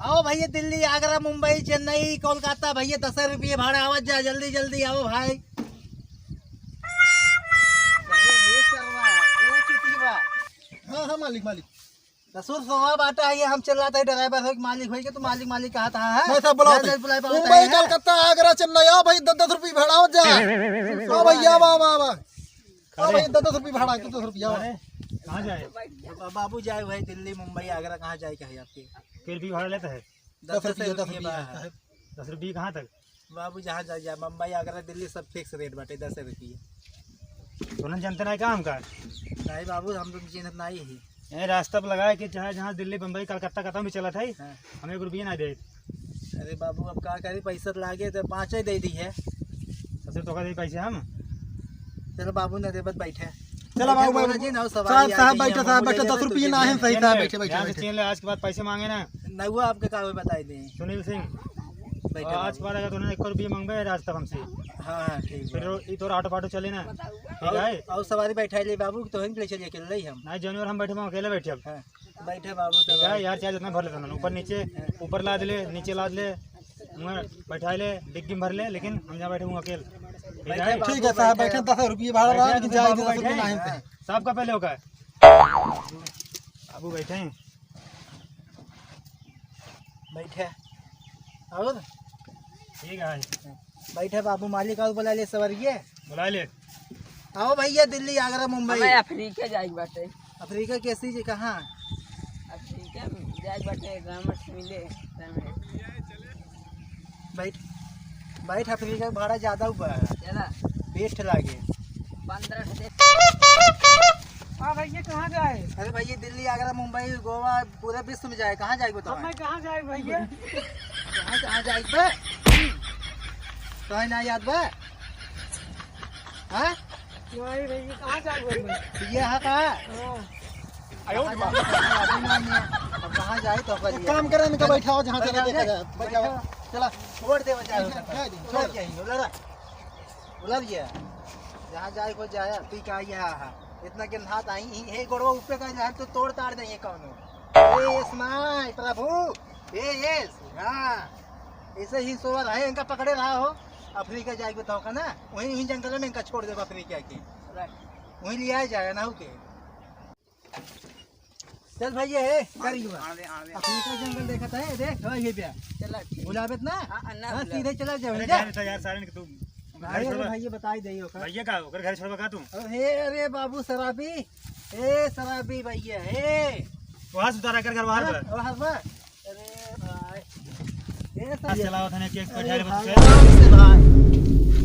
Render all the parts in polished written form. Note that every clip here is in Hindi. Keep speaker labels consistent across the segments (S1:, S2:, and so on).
S1: आओ भैया दिल्ली आगरा मुंबई चेन्नई कोलकाता भैया 10 रुपये भाड़ा आवाज जा जल्दी जल्दी आओ भाई।
S2: हाँ हाँ मालिक मालिक
S1: ससुर सवा बाटा है हम चल रहा था ड्राइवर हो मालिक हो तो मालिक कहा था है
S2: मैं सब बुलाओ मुंबई कलकत्ता आगरा चेन्नई आओ भाई 10 रुपये भाड़ा हो जा। आओ भैया वाह वाह वाह आओ भाई 10 रुपये भाड़ा 10 रुपया
S3: कहाँ जाए
S1: बाबू जाए भाई दिल्ली मुंबई आगरा कहाँ जाए कहे आपके
S3: फिर भी भाड़ा लेता है
S2: 10 रुपये
S3: 10 रुपये कहाँ तक
S1: बाबू जहाँ जाए मुंबई आगरा दिल्ली सब फिक्स रेट बाटे 10 रुपये।
S3: तुरंत जनता नहीं काम का
S1: नहीं बाबू हम तो चिन्हत नहीं ही
S3: ये रास्ता पर लगाया कि चाहे जहाँ दिल्ली मुंबई कलकत्ता खत्म भी चला था
S1: हाँ।
S3: हमें 1 रुपया ना दे।
S1: अरे बाबू अब क्या करी पैसा लागे तो 5 ही दे दी है।
S3: सबसे तो दे पैसे हम
S1: चलो बाबू ने देवत बैठे
S2: चलो बाबू
S1: जी ना
S2: साहब बैठे 10 रुपये ना है सही साहब बैठे
S3: ध्यान से
S2: बैठे
S3: चीन ले, आज के बाद पैसे मांगे ना
S1: नहुआ आपके कागज बताई दें।
S3: सुनील सिंह
S1: बैठे
S3: आज के बाद अगर तुमने 1 रुपया मांगे रास्ता हमसे
S1: हाँ ठीक
S3: फिर ये तो ऑटो पाटो चले ना ठीक है।
S1: और सवारी बैठा ले बाबू तो हम ले चलिए अकेले ही हम
S3: नहीं जानवर हम बैठे हम अकेले बैठे अब
S1: हाँ बैठे बाबू
S3: ठीक है यार चाहे जितना भर लेता ना ऊपर नीचे ऊपर लाद ले नीचे लाद ले बैठा ले डिग्गी में भर ले लेकिन हम जहाँ बैठे हूँ अकेले ठीक है।
S2: ठीक है साहब बैठे 10 रुपये भाड़ा रहा लेकिन जाए 10 रुपये ना है
S3: साहब का पहले होगा बाबू बैठे हैं
S1: बैठे और
S3: ठीक है
S1: बैठे बाबू मालिक और बुला ले सवारी
S3: बुला ले।
S1: आओ भैया दिल्ली आगरा मुंबई
S4: अफ्रीका जाए बाटे
S1: अफ्रीका कैसी जी कहाँ
S4: अफ्रीका जाए बाटे ग्रामर से मिले
S1: बैठ बैठ अफ्रीका का भाड़ा ज्यादा हुआ है
S4: चला
S1: बेस्ट लागे
S4: 15 से
S1: हाँ भैया कहाँ जाए। अरे भैया दिल्ली आगरा मुंबई गोवा पूरे विश्व में जाए कहाँ जाए बताओ मैं कहाँ जाए भैया कहाँ जाए बे कहीं ना याद बे हाँ भैया कहाँ जाए ये हाँ कहाँ अब कहाँ जाए तो
S2: काम करें इनका बैठाओ जहाँ चला देखा जाए बैठाओ
S1: चला छोड़ दे छोड़ के बोला दिया जहाँ जाए को जाए तू क्या यहाँ इतना के हाथ आई हे गोड़वा ऊपर का जाए तो तोड़ ताड़ देंगे कौन ए स्माइल प्रभु ए हाँ ऐसे ही सोवर है इनका पकड़े रहा हो अफ्रीका जाए बताओ का ना वहीं जंगल में इनका छोड़ दे अफ्रीका के वहीं ले आया जाए ना के चल भैया है करिए अफ्रीका जंगल देखा था देख ये पे
S4: चला
S1: बुलावेत ना
S4: अन्ना
S1: सीधे चला जाओ
S3: यार सारे तू
S1: भाई अरे भैया बताई दियो
S3: भैया का ओकर घर छोड़ का तू
S1: अरे बाबू शराबी शराबी भैया
S3: वहां से उतारा कर घर बाहर पर
S1: अरे भाई
S3: चलाओ थाने केस बैठा ले
S1: भाई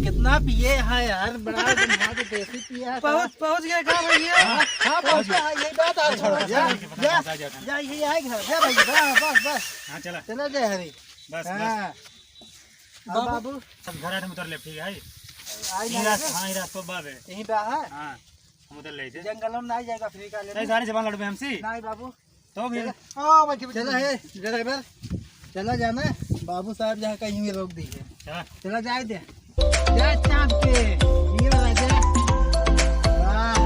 S1: कितना पिए है यार बड़ा बना के देसी पिया है पहुंच गए कहां भैया हां पहुंच गया यही बात आ छोड़ जा यही आए घर है भैया बस
S3: हां चला
S1: चला जाए हरी
S3: बस
S1: हां बाबू
S3: सब घर आते उतर ले ठीक है
S1: आई
S3: ये रास्ता हां ये रास्ता बाब है
S1: यहीं पे है
S3: हां हम उधर ले थे
S1: जंगलों में नहीं जाएगा अफ्रीका ले
S3: नहीं सारे जवान लड़ पे हमसे
S1: नहीं बाबू
S3: तो भी
S1: हाँ बैठे चला है ड्राइवर चला जाना बाबू साहब जहाँ कहीं भी रोक दीजिए चला जाए दे जा चाप के ये वाला जा आज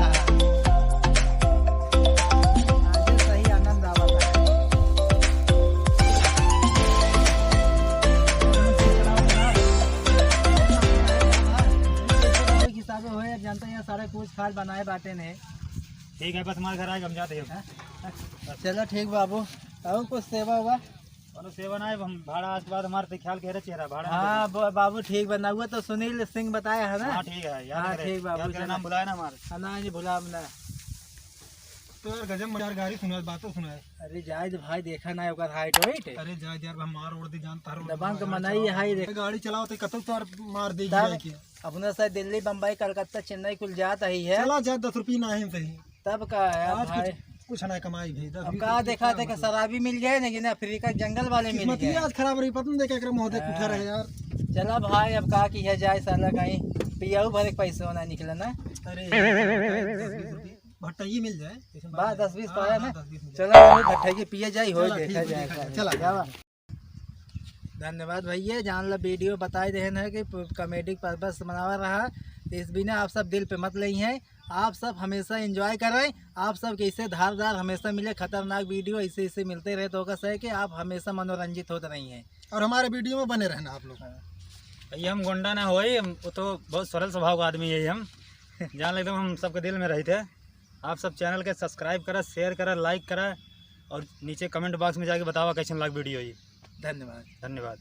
S1: सही आनंद आवा हिसाब हो जानते हैं सारे कुछ खाल बनाए बाटे ने
S3: ठीक है बस हमारे घर आए हम जाते हैं।
S1: चलो ठीक बाबू और कुछ सेवा हुआ
S3: और सेवा ना हम भाड़ा आज के बाद हमारे पे ख्याल कह रहे चेहरा भाड़ा
S1: हाँ बाबू ठीक बना हुआ तो सुनील सिंह बताया है ना।
S3: हाँ ठीक है यार
S1: हाँ ठीक बाबू
S3: तेरा नाम बुलाया ना हमारे
S1: ना जी भुला ना
S2: तो यार गजब मजार गाड़ी सुना बातों सुनाए
S1: अरे जायद भाई देखा ना ओकर हाइट वेट
S2: अरे जा यार हम मार उड़ दी जानता हूं
S1: दबंग के मनाई हाई देख
S2: गाड़ी चलाओ तो कतौ तार मार देगी
S1: तब
S2: जाके
S1: अपना से दिल्ली बम्बई कलकत्ता चेन्नई कुल जाता ही है
S2: चला जा 10 रुपये ना है सही
S1: तब का है
S2: आज
S1: भाई
S2: कुछ ना कमाई भी 10
S1: अब कहा देखा थे कि शराबी मिल जाए ना कि अफ्रीका जंगल वाले मिल
S2: किस्मत
S1: गए
S2: आज खराब रही पता नहीं देखे महोदय कुठा रहे यार
S1: चला भाई अब कहा किया जाए साला कहीं पियाऊ भरे पैसे होना निकला ना
S2: अरे भट्टा ये मिल जाए
S1: बात 10-20 पाया ना
S2: 10-20 मिल
S1: चलो भट्टा की पिया जाए हो देखा जाए
S2: चला
S1: जावा धन्यवाद भैया जान लो वीडियो बताए देन है कि कॉमेडी पर्पस बनावा रहा तो इस बिना आप सब दिल पे मत लई हैं आप सब हमेशा एंजॉय करें। आप सब कैसे धारदार हमेशा मिले, खतरनाक वीडियो ऐसे ऐसे मिलते रहे तो कैसा है कि आप हमेशा मनोरंजित होते रहिए।
S2: और हमारे वीडियो में बने रहना आप लोग।
S3: ये हम गुंडा ना होई, वो तो बहुत सरल स्वभाव का आदमी है हम। जान एकदम हम सबके दिल में रही थे। आप सब चैनल के सब्सक्राइब करा, शेयर करा, लाइक करा और नीचे कमेंट बॉक्स में जाके बतावा कैसन लग वीडियो ये।
S1: धन्यवाद।
S3: धन्यवाद।